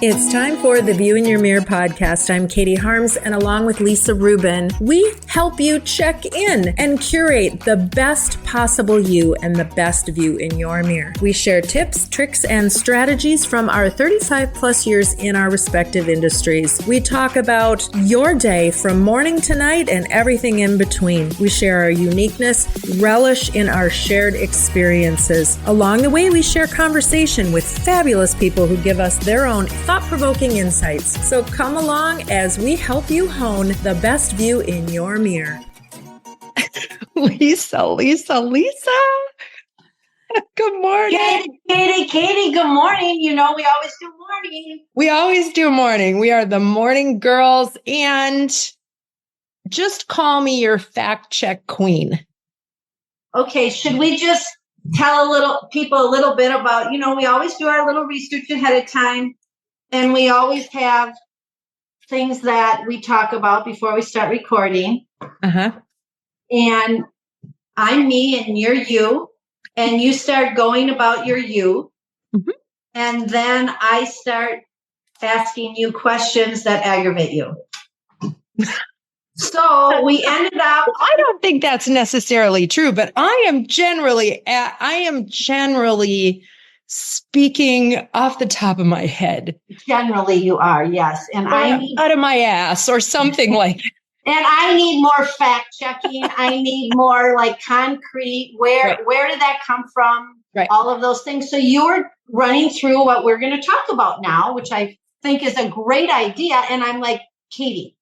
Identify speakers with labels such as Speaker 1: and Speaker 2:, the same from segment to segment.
Speaker 1: It's time for the View in Your Mirror podcast. I'm Katie Harms, and along with Lisa Rubin, we help you check in and curate the best possible you and the best view in your mirror. We share tips, tricks, and strategies from our 35 plus years in our respective industries. We talk about your day from morning to night and everything in between. We share our uniqueness, relish in our shared experiences. Along the way, we share conversation with fabulous people who give us their own thought-provoking insights. So come along as we help you hone the best view in your mirror.
Speaker 2: Lisa. Good morning.
Speaker 3: Katie, good morning. You know, we always do morning.
Speaker 2: We always do morning. We are the morning girls, and just call me your fact check queen.
Speaker 3: Okay, should we just tell people a little bit about, we always do our little research ahead of time, and we always have things that we talk about before we start recording. And I'm me and you're you, and you start going about your you. And then I start asking you questions that aggravate you. So we ended up.
Speaker 2: I don't think that's necessarily true, but I am generally speaking off the top of my head.
Speaker 3: Generally, you are, yes, and
Speaker 2: out of my ass or something like that.
Speaker 3: And I need more fact checking. I need more like concrete. Where did that come from?
Speaker 2: Right.
Speaker 3: All of those things. So you're running through what we're going to talk about now, which I think is a great idea. And I'm like, Katie,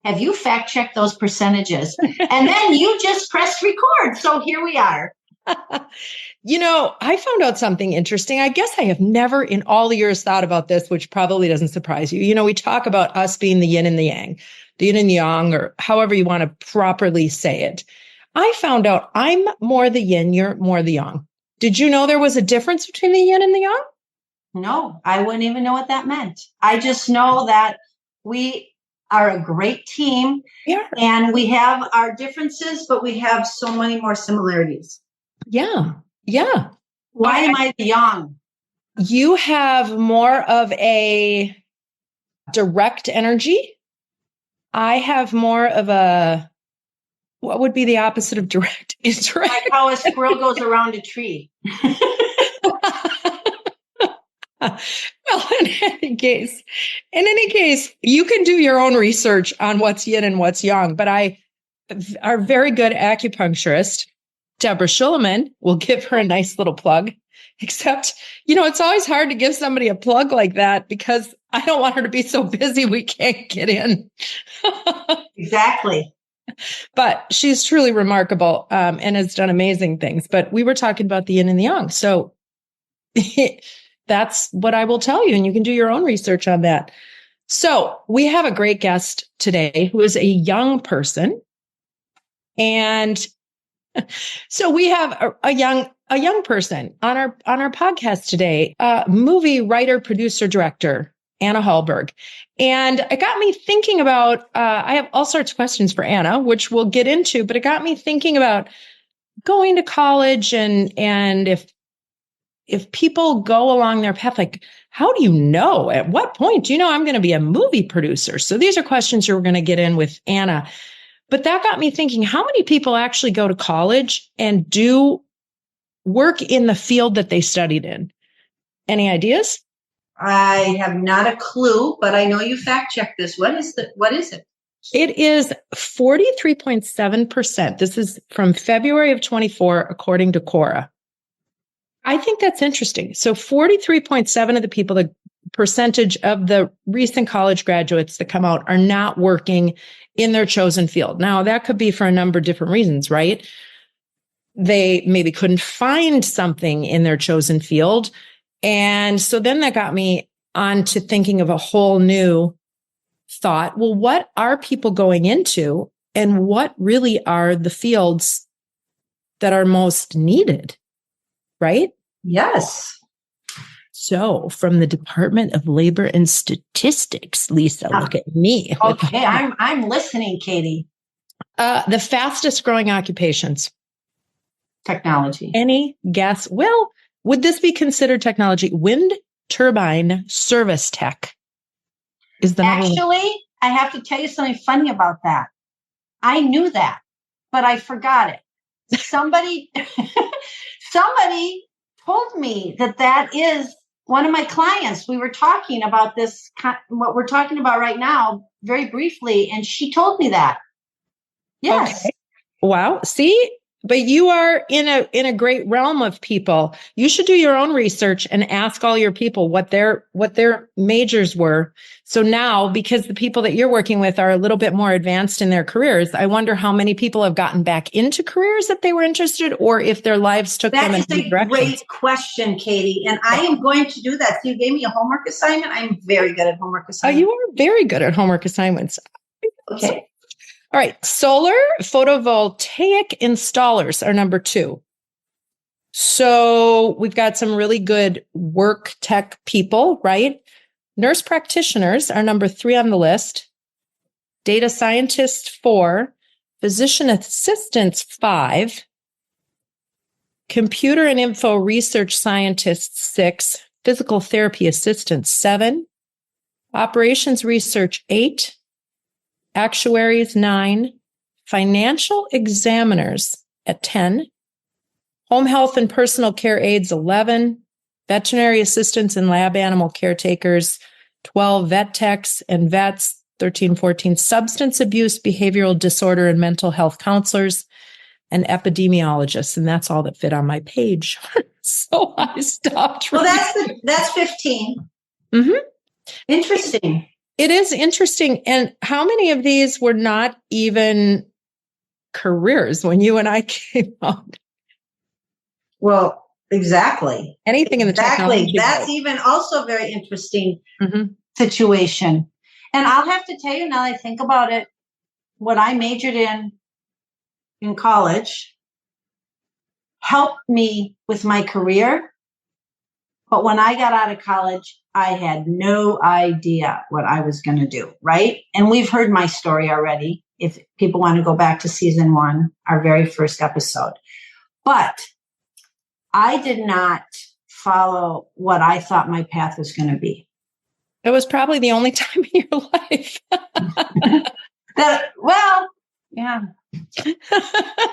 Speaker 3: have you fact checked those percentages? And then you just pressed record. So here we are.
Speaker 2: I found out something interesting. I guess I have never in all the years thought about this, which probably doesn't surprise you. We talk about us being the yin and the yang, the yin and yang, or however you want to properly say it. I found out I'm more the yin, you're more the yang. Did you know there was a difference between the yin and the yang?
Speaker 3: No, I wouldn't even know what that meant. I just know that we are a great team, and we have our differences, but we have so many more similarities.
Speaker 2: Yeah.
Speaker 3: Why am I the yang?
Speaker 2: You have more of a direct energy. I have more of a, what would be the opposite of direct? Indirect.
Speaker 3: Like how a squirrel goes around a tree.
Speaker 2: Well, in any case, you can do your own research on what's yin and what's yang, but our very good acupuncturist, Deborah Schulman, will give her a nice little plug, except, it's always hard to give somebody a plug like that because I don't want her to be so busy we can't get in.
Speaker 3: Exactly.
Speaker 2: But she's truly remarkable and has done amazing things. But we were talking about the yin and the yang. So that's what I will tell you. And you can do your own research on that. So we have a great guest today who is a young person. And so we have a young person on our podcast today, movie writer, producer, director, Anna Halberg. And it got me thinking about, I have all sorts of questions for Anna, which we'll get into, but it got me thinking about going to college and if people go along their path, like, how do you know? At what point do you know I'm going to be a movie producer? So these are questions you're going to get in with Anna. But that got me thinking, how many people actually go to college and do work in the field that they studied in? Any ideas?
Speaker 3: I have not a clue, but I know you fact checked this. What is it?
Speaker 2: It is 43.7%. This is from February of 24, according to Quora. I think that's interesting. So 43.7 of the people, the percentage of the recent college graduates that come out are not working in their chosen field. Now, that could be for a number of different reasons, right? They maybe couldn't find something in their chosen field. And so then that got me on to thinking of a whole new thought. Well, what are people going into and what really are the fields that are most needed, right?
Speaker 3: Yes.
Speaker 2: So from the Department of Labor and Statistics, Lisa, look at me.
Speaker 3: Okay, I'm listening, Katie.
Speaker 2: The fastest growing occupations.
Speaker 3: Technology.
Speaker 2: Any guess? Well, would this be considered technology? Wind turbine service tech. is the number one.
Speaker 3: Actually, I have to tell you something funny about that. I knew that, but I forgot it. Somebody told me that is one of my clients. We were talking about this, what we're talking about right now, very briefly, and she told me that. Yes.
Speaker 2: Okay. Wow. See, but you are in a great realm of people. You should do your own research and ask all your people what their majors were. So now, because the people that you're working with are a little bit more advanced in their careers, I wonder how many people have gotten back into careers that they were interested, or if their lives took them in different directions.
Speaker 3: That is a great question, Katie. And I am going to do that. So you gave me a homework assignment. I'm very good at homework assignments.
Speaker 2: You are very good at homework assignments.
Speaker 3: Okay.
Speaker 2: All right. Solar photovoltaic installers are number 2. So we've got some really good work tech people, right? Nurse practitioners are number 3 on the list. Data scientists 4. Physician assistants 5. Computer and info research scientists 6. Physical therapy assistants 7. Operations research 8. Actuaries 9, financial examiners at 10, home health and personal care aides 11, veterinary assistants and lab animal caretakers 12, vet techs and vets 13, 14, substance abuse, behavioral disorder, and mental health counselors, and epidemiologists. And that's all that fit on my page. So I stopped.
Speaker 3: Well, that's 15.
Speaker 2: Mm-hmm.
Speaker 3: Interesting.
Speaker 2: It is interesting. And how many of these were not even careers when you and I came out?
Speaker 3: Well, exactly.
Speaker 2: Anything in the technology.
Speaker 3: That's even also very interesting situation. And I'll have to tell you, now that I think about it, what I majored in college helped me with my career. But when I got out of college, I had no idea what I was going to do, right? And we've heard my story already. If people want to go back to season 1, our very first episode. But I did not follow what I thought my path was going to be.
Speaker 2: It was probably the only time in your life.
Speaker 3: Yeah.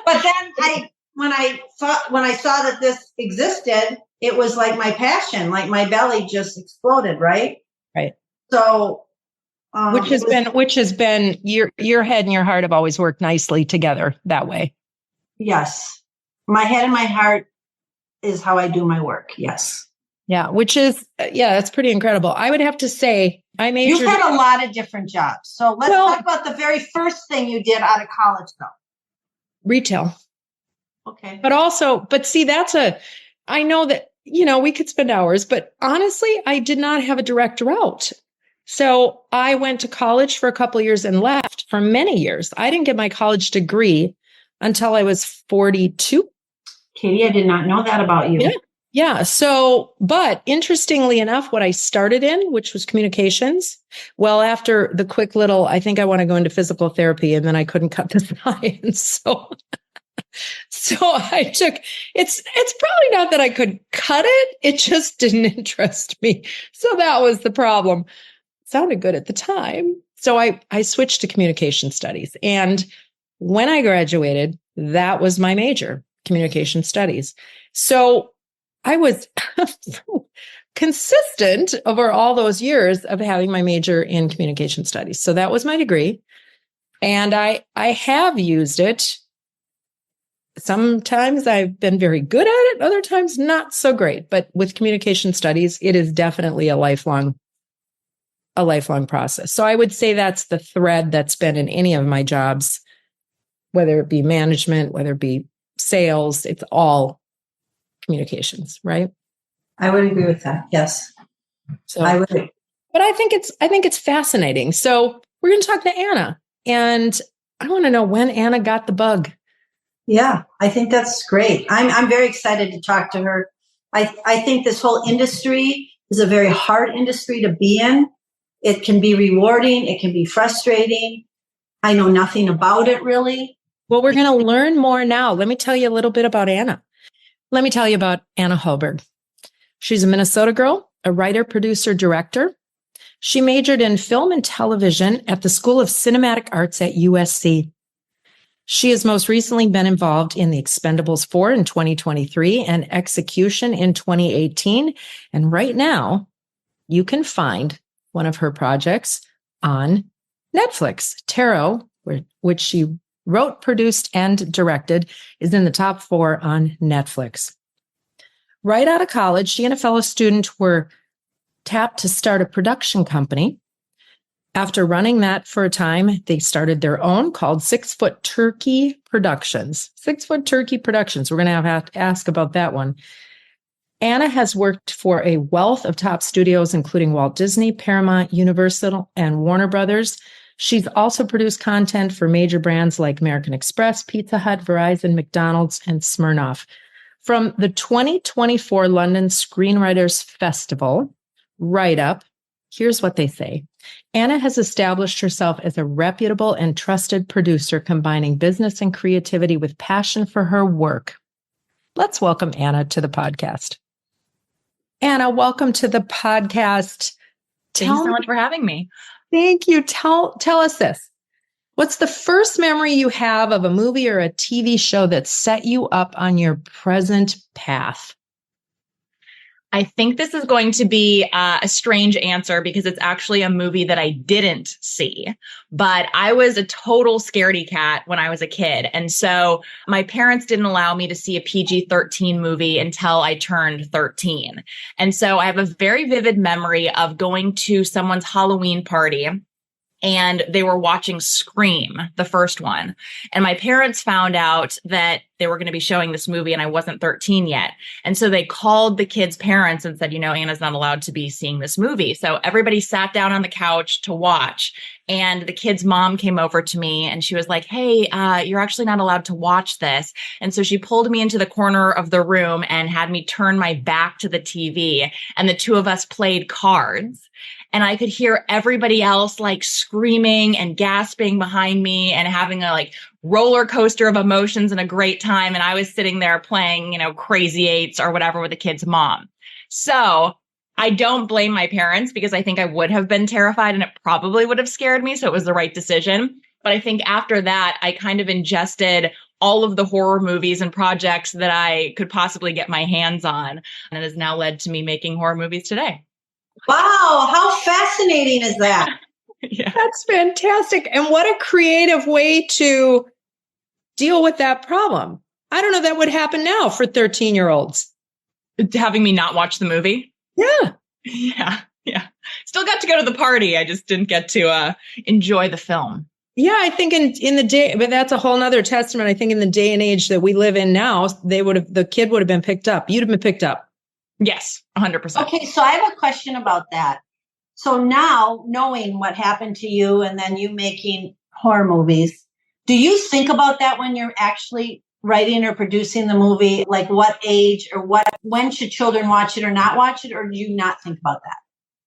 Speaker 3: But then when I saw that this existed, it was like my passion, like my belly just exploded, right?
Speaker 2: Right.
Speaker 3: So,
Speaker 2: which has been your head and your heart have always worked nicely together that way.
Speaker 3: Yes. My head and my heart is how I do my work. Yes.
Speaker 2: Yeah. Which is, that's pretty incredible. I would have to say I majored.
Speaker 3: You've had a lot of different jobs. So let's talk about the very first thing you did out of college though.
Speaker 2: Retail.
Speaker 3: Okay.
Speaker 2: But see, I know that, we could spend hours, but honestly, I did not have a direct route. So I went to college for a couple of years and left for many years. I didn't get my college degree until I was 42.
Speaker 3: Katie, I did not know that about you.
Speaker 2: Yeah. So, but interestingly enough, what I started in, which was communications, well, after the quick little, I think I want to go into physical therapy, and then I couldn't cut the science. So I took, it's probably not that I could cut it. It just didn't interest me. So that was the problem. It sounded good at the time. So I switched to communication studies. And when I graduated, that was my major, communication studies. So I was consistent over all those years of having my major in communication studies. So that was my degree. And I have used it. Sometimes I've been very good at it, other times not so great. But with communication studies, it is definitely a lifelong process. So I would say that's the thread that's been in any of my jobs, whether it be management, whether it be sales, it's all communications, right?
Speaker 3: I would agree with that. Yes.
Speaker 2: So
Speaker 3: I would.
Speaker 2: But I think it's fascinating. So we're going to talk to Anna, and I want to know when Anna got the bug.
Speaker 3: Yeah, I think that's great. I'm very excited to talk to her. I think this whole industry is a very hard industry to be in. It can be rewarding. It can be frustrating. I know nothing about it really.
Speaker 2: Well, we're going to learn more now. Let me tell you a little bit about Anna. Let me tell you about Anna Halberg. She's a Minnesota girl, a writer, producer, director. She majored in film and television at the School of Cinematic Arts at USC. She has most recently been involved in The Expendables 4 in 2023 and Execution in 2018. And right now, you can find one of her projects on Netflix. Tarot, which she wrote, produced, and directed, is in the top 4 on Netflix. Right out of college, she and a fellow student were tapped to start a production company. After running that for a time, they started their own called 6 Foot Turkey Productions. 6 Foot Turkey Productions. We're going to have to ask about that one. Anna has worked for a wealth of top studios, including Walt Disney, Paramount, Universal, and Warner Brothers. She's also produced content for major brands like American Express, Pizza Hut, Verizon, McDonald's, and Smirnoff. From the 2024 London Screenwriters Festival write-up, here's what they say. Anna has established herself as a reputable and trusted producer, combining business and creativity with passion for her work. Let's welcome Anna to the podcast. Anna, welcome to the podcast.
Speaker 4: Thank you so much for having me.
Speaker 2: Thank you. Tell us this. What's the first memory you have of a movie or a TV show that set you up on your present path?
Speaker 4: I think this is going to be a strange answer because it's actually a movie that I didn't see, but I was a total scaredy cat when I was a kid. And so my parents didn't allow me to see a PG-13 movie until I turned 13. And so I have a very vivid memory of going to someone's Halloween party, and they were watching Scream, the first one. And my parents found out that they were going to be showing this movie and I wasn't 13 yet. And so they called the kids' parents and said, Anna's not allowed to be seeing this movie. So everybody sat down on the couch to watch. And the kid's mom came over to me and she was like, hey, you're actually not allowed to watch this. And so she pulled me into the corner of the room and had me turn my back to the TV. And the two of us played cards. And I could hear everybody else like screaming and gasping behind me and having a like roller coaster of emotions and a great time. And I was sitting there playing, Crazy Eights or whatever with the kid's mom. So I don't blame my parents because I think I would have been terrified and it probably would have scared me. So it was the right decision. But I think after that, I kind of ingested all of the horror movies and projects that I could possibly get my hands on. And it has now led to me making horror movies today.
Speaker 3: Wow, how fascinating is that?
Speaker 4: Yeah.
Speaker 2: That's fantastic. And what a creative way to deal with that problem. I don't know that would happen now for 13-year-olds.
Speaker 4: Having me not watch the movie?
Speaker 2: Yeah.
Speaker 4: Yeah. Still got to go to the party. I just didn't get to enjoy the film.
Speaker 2: Yeah, I think in the day, but that's a whole nother testament. I think in the day and age that we live in now, the kid would have been picked up. You'd have been picked up.
Speaker 4: Yes, 100%.
Speaker 3: Okay, so I have a question about that. So now, knowing what happened to you and then you making horror movies, do you think about that when you're actually writing or producing the movie? Like what age or when should children watch it or not watch it? Or do you not think about that?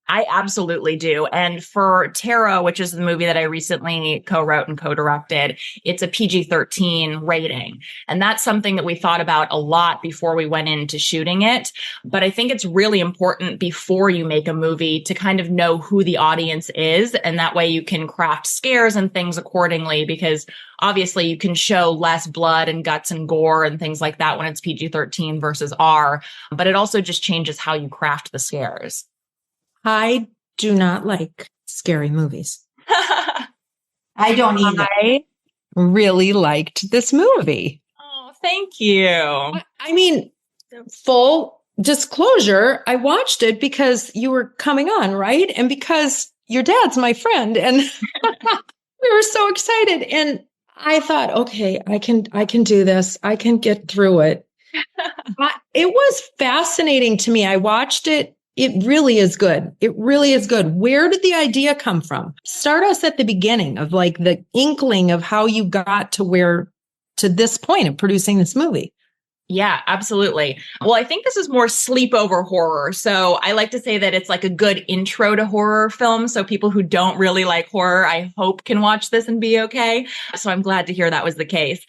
Speaker 4: I absolutely do. And for Tarot, which is the movie that I recently co-wrote and co-directed, it's a PG-13 rating. And that's something that we thought about a lot before we went into shooting it. But I think it's really important before you make a movie to kind of know who the audience is. And that way you can craft scares and things accordingly, because obviously you can show less blood and guts and gore and things like that when it's PG-13 versus R. But it also just changes how you craft the scares.
Speaker 2: I do not like scary movies.
Speaker 3: I don't either.
Speaker 2: I really liked this movie.
Speaker 4: Oh, thank you.
Speaker 2: I mean, full disclosure, I watched it because you were coming on, right? And because your dad's my friend and we were so excited. And I thought, okay, I can do this. I can get through it. It was fascinating to me. I watched it. It really is good. It really is good. Where did the idea come from? Start us at the beginning of like the inkling of how you got to this point of producing this movie.
Speaker 4: Yeah, absolutely. Well, I think this is more sleepover horror. So I like to say that it's like a good intro to horror film. So people who don't really like horror, I hope can watch this and be okay. So I'm glad to hear that was the case.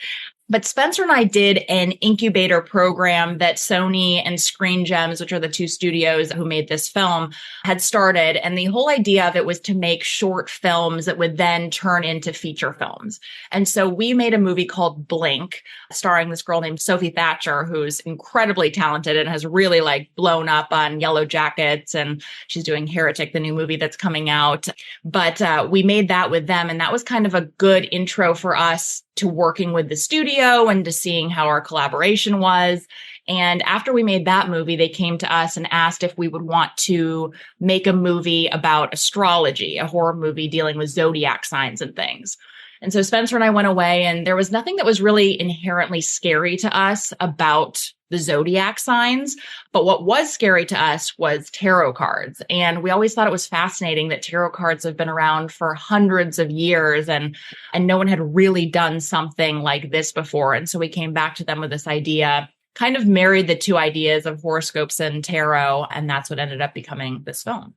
Speaker 4: But Spencer and I did an incubator program that Sony and Screen Gems, which are the two studios who made this film, had started. And the whole idea of it was to make short films that would then turn into feature films. And so we made a movie called Blink, starring this girl named Sophie Thatcher, who's incredibly talented and has really like blown up on Yellow Jackets. And she's doing Heretic, the new movie that's coming out. But we made that with them. And that was kind of a good intro for us to working with the studio and to seeing how our collaboration was. And after we made that movie, they came to us and asked if we would want to make a movie about astrology, a horror movie dealing with zodiac signs and things. And so Spencer and I went away, and there was nothing that was really inherently scary to us about the zodiac signs. But what was scary to us was tarot cards. And we always thought it was fascinating that tarot cards have been around for hundreds of years, and no one had really done something like this before. And so we came back to them with this idea, kind of married the two ideas of horoscopes and tarot. And that's what ended up becoming this film.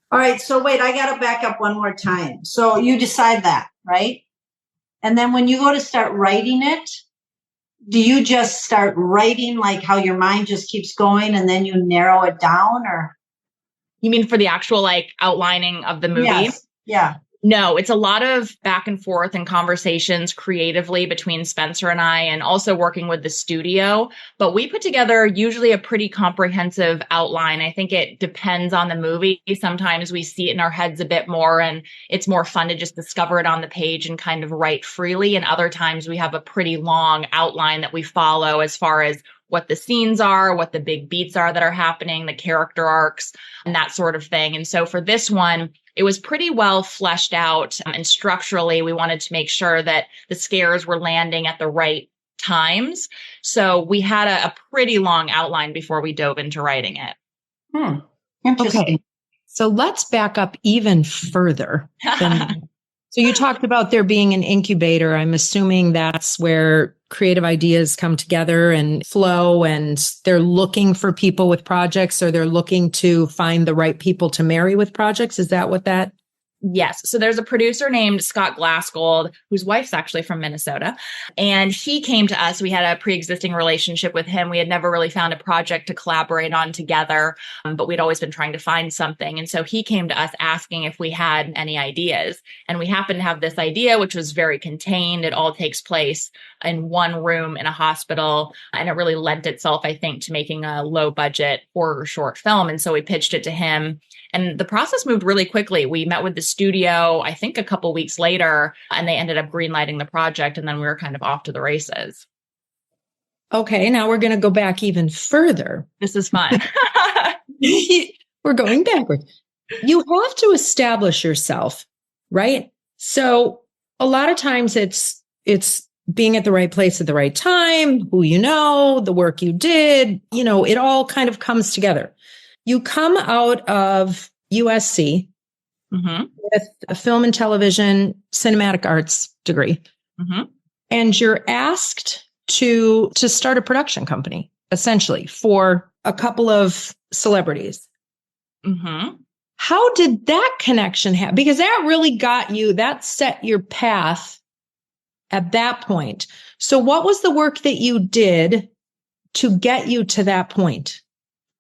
Speaker 3: All right. So wait, I got to back up one more time. So you decide that, right? And then when you go to start writing it, do you just start writing like how your mind just keeps going and then you narrow it down, or?
Speaker 4: You mean for the actual like outlining of the movie?
Speaker 3: Yes. Yeah.
Speaker 4: No, it's a lot of back and forth and conversations creatively between Spencer and I, and also working with the studio. But we put together usually a pretty comprehensive outline. I think it depends on the movie. Sometimes we see it in our heads a bit more, and it's more fun to just discover it on the page and kind of write freely. And other times we have a pretty long outline that we follow as far as what the scenes are, what the big beats are that are happening, the character arcs, and that sort of thing. And so for this one, it was pretty well fleshed out, and structurally, we wanted to make sure that the scares were landing at the right times. So we had a pretty long outline before we dove into writing it.
Speaker 3: Interesting.
Speaker 2: Okay. So let's back up even further. So you talked about there being an incubator. I'm assuming that's where creative ideas come together and flow, and they're looking for people with projects, or they're looking to find the right people to marry with projects. Is that what that?
Speaker 4: Yes. So there's a producer named Scott Glassgold, whose wife's actually from Minnesota. And he came to us. We had a pre-existing relationship with him. We had never really found a project to collaborate on together, but we'd always been trying to find something. And so he came to us asking if we had any ideas. And we happened to have this idea, which was very contained. It all takes place in one room in a hospital. And it really lent itself, I think, to making a low budget horror short film. And so we pitched it to him. And the process moved really quickly. We met with the studio, I think a couple weeks later, and they ended up greenlighting the project. And then we were kind of off to the races.
Speaker 2: Okay, now we're going to go back even further.
Speaker 4: This is fun.
Speaker 2: We're going backwards. You have to establish yourself, right? So a lot of times it's being at the right place at the right time, who you know, the work you did, it all kind of comes together. You come out of USC with a film and television cinematic arts degree, and you're asked to start a production company, essentially, for a couple of celebrities. How did that connection happen? Because that really got you, that set your path at that point. So what was the work that you did to get you to that point?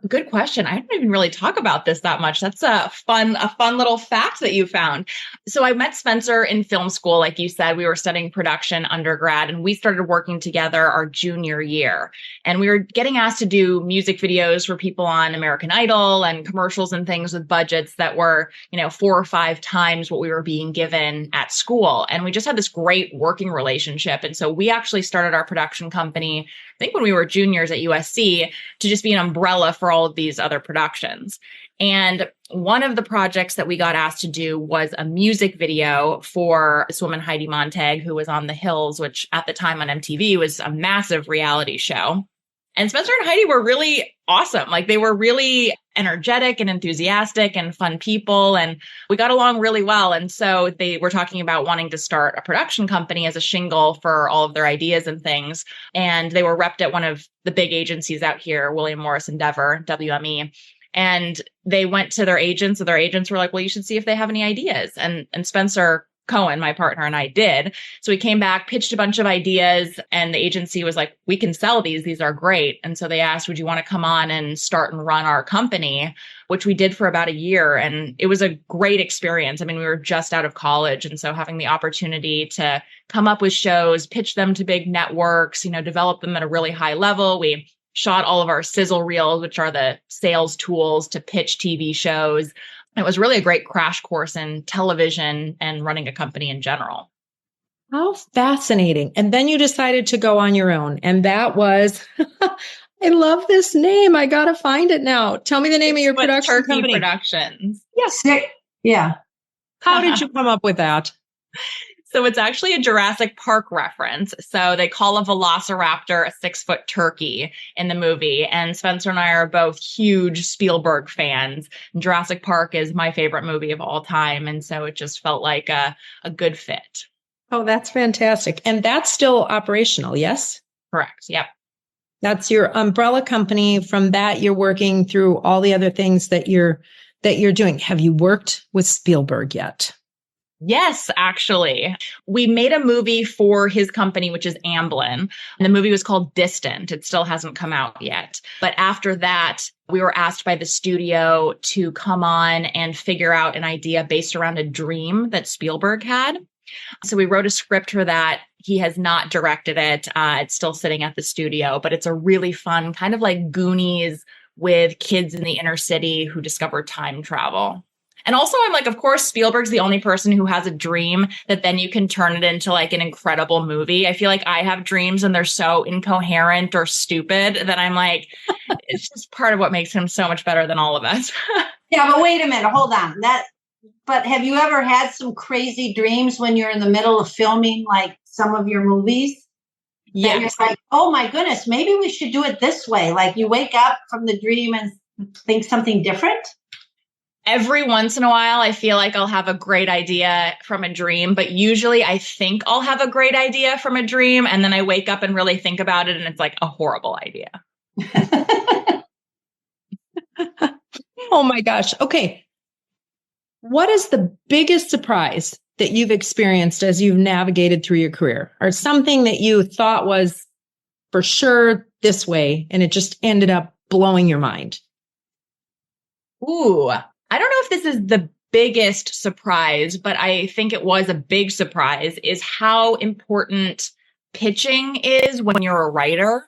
Speaker 4: Good question. I don't even really talk about this that much. That's a fun little fact that you found. So I met Spencer in film school. Like you said, we were studying production undergrad, and we started working together our junior year. And we were getting asked to do music videos for people on American Idol and commercials and things with budgets that were, 4 or 5 times what we were being given at school. And we just had this great working relationship. And so we actually started our production company, I think when we were juniors at USC, to just be an umbrella for all of these other productions. And one of the projects that we got asked to do was a music video for this woman, Heidi Montag, who was on The Hills, which at the time on MTV was a massive reality show. And Spencer and Heidi were really awesome. Like, they were really energetic and enthusiastic and fun people. And we got along really well. And so they were talking about wanting to start a production company as a shingle for all of their ideas and things. And they were repped at one of the big agencies out here, William Morris Endeavor, WME. And they went to their agents, and their agents were like, well, you should see if they have any ideas. And Spencer Cohen, my partner, and I did. So we came back, pitched a bunch of ideas, and the agency was like, we can sell these. These are great. And so they asked, would you want to come on and start and run our company, which we did for about a year. And it was a great experience. I mean, we were just out of college. And so having the opportunity to come up with shows, pitch them to big networks, develop them at a really high level. We shot all of our sizzle reels, which are the sales tools to pitch TV shows. It was really a great crash course in television and running a company in general.
Speaker 2: How fascinating. And then you decided to go on your own. And that was, I love this name. I got to find it now. Tell me the name of your production
Speaker 4: Turkey
Speaker 2: company.
Speaker 4: Productions.
Speaker 2: Yes.
Speaker 3: Yeah.
Speaker 2: How did you come up with that?
Speaker 4: So it's actually a Jurassic Park reference. So they call a velociraptor a 6-foot turkey in the movie. And Spencer and I are both huge Spielberg fans. And Jurassic Park is my favorite movie of all time. And so it just felt like a good fit.
Speaker 2: Oh, that's fantastic. And that's still operational, yes?
Speaker 4: Correct. Yep.
Speaker 2: That's your umbrella company. From that, you're working through all the other things that you're doing. Have you worked with Spielberg yet?
Speaker 4: Yes, actually. We made a movie for his company, which is Amblin. And the movie was called Distant. It still hasn't come out yet. But after that, we were asked by the studio to come on and figure out an idea based around a dream that Spielberg had. So we wrote a script for that. He has not directed it. It's still sitting at the studio, but it's a really fun, kind of like Goonies with kids in the inner city who discover time travel. And also, I'm like, of course, Spielberg's the only person who has a dream that then you can turn it into like an incredible movie. I feel like I have dreams and they're so incoherent or stupid that I'm like, it's just part of what makes him so much better than all of us.
Speaker 3: Yeah, but wait a minute, hold on. But have you ever had some crazy dreams when you're in the middle of filming like some of your movies?
Speaker 4: Yeah.
Speaker 3: You're like, oh my goodness, maybe we should do it this way. Like you wake up from the dream and think something different?
Speaker 4: Every once in a while, I feel like I'll have a great idea from a dream, but usually I think I'll have a great idea from a dream. And then I wake up and really think about it. And it's like a horrible idea.
Speaker 2: Oh my gosh. Okay. What is the biggest surprise that you've experienced as you've navigated through your career, or something that you thought was for sure this way and it just ended up blowing your mind?
Speaker 4: Ooh, I don't know if this is the biggest surprise, but I think it was a big surprise, is how important pitching is when you're a writer.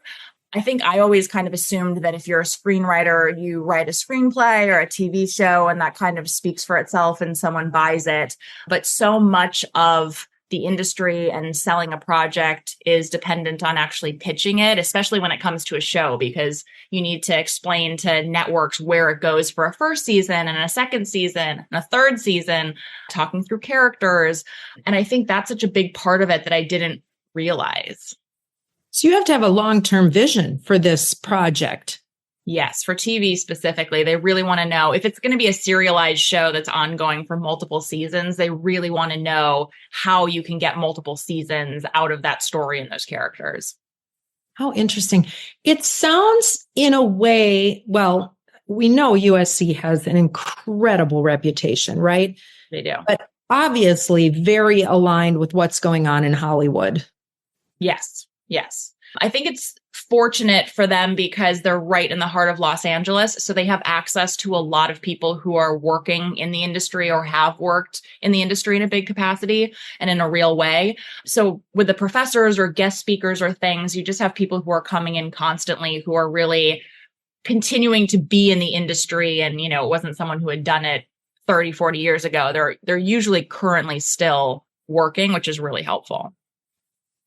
Speaker 4: I think I always kind of assumed that if you're a screenwriter, you write a screenplay or a TV show and that kind of speaks for itself and someone buys it. But so much of the industry and selling a project is dependent on actually pitching it, especially when it comes to a show, because you need to explain to networks where it goes for a first season and a second season and a third season, talking through characters. And I think that's such a big part of it that I didn't realize.
Speaker 2: So you have to have a long-term vision for this project.
Speaker 4: Yes, for TV specifically, they really want to know if it's going to be a serialized show that's ongoing for multiple seasons. They really want to know how you can get multiple seasons out of that story and those characters.
Speaker 2: How interesting. It sounds in a way, well, we know USC has an incredible reputation, right?
Speaker 4: They do.
Speaker 2: But obviously very aligned with what's going on in Hollywood.
Speaker 4: Yes. Yes. I think it's fortunate for them because they're right in the heart of Los Angeles. So they have access to a lot of people who are working in the industry or have worked in the industry in a big capacity and in a real way. So with the professors or guest speakers or things, you just have people who are coming in constantly who are really continuing to be in the industry. And, it wasn't someone who had done it 30, 40 years ago. They're usually currently still working, which is really helpful.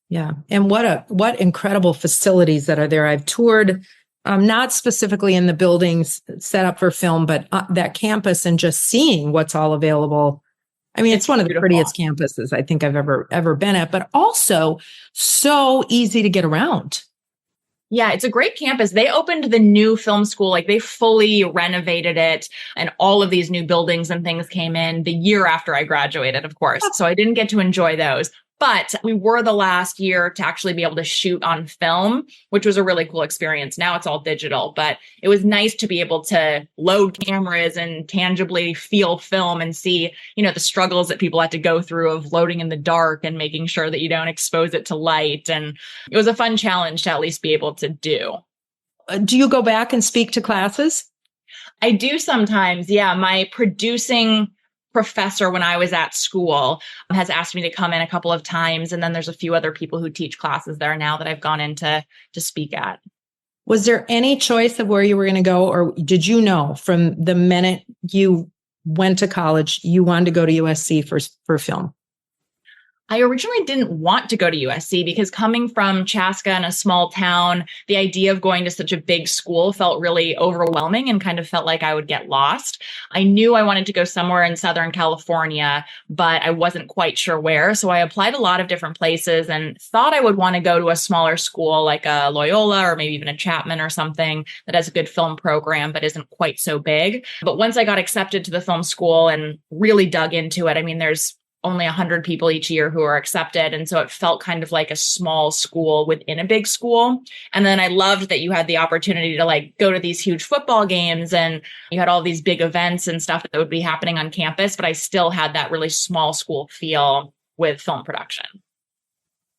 Speaker 2: Yeah. And what incredible facilities that are there. I've toured, not specifically in the buildings set up for film, but that campus and just seeing what's all available. I mean, it's one of the prettiest campuses I think I've ever been at, but also so easy to get around.
Speaker 4: Yeah, it's a great campus. They opened the new film school, like they fully renovated it, and all of these new buildings and things came in the year after I graduated, of course. So I didn't get to enjoy those. But we were the last year to actually be able to shoot on film, which was a really cool experience. Now it's all digital, but it was nice to be able to load cameras and tangibly feel film and see, the struggles that people had to go through of loading in the dark and making sure that you don't expose it to light. And it was a fun challenge to at least be able to do.
Speaker 2: Do you go back and speak to classes?
Speaker 4: I do sometimes. Yeah. My producing professor when I was at school has asked me to come in a couple of times. And then there's a few other people who teach classes there now that I've gone in to speak at.
Speaker 2: Was there any choice of where you were going to go, or did you know from the minute you went to college, you wanted to go to USC for film?
Speaker 4: I originally didn't want to go to USC because coming from Chaska in a small town, the idea of going to such a big school felt really overwhelming and kind of felt like I would get lost. I knew I wanted to go somewhere in Southern California, but I wasn't quite sure where. So I applied a lot of different places and thought I would want to go to a smaller school like a Loyola or maybe even a Chapman or something that has a good film program but isn't quite so big. But once I got accepted to the film school and really dug into it, I mean, there's only 100 people each year who are accepted. And so it felt kind of like a small school within a big school. And then I loved that you had the opportunity to like go to these huge football games and you had all these big events and stuff that would be happening on campus, but I still had that really small school feel with film production.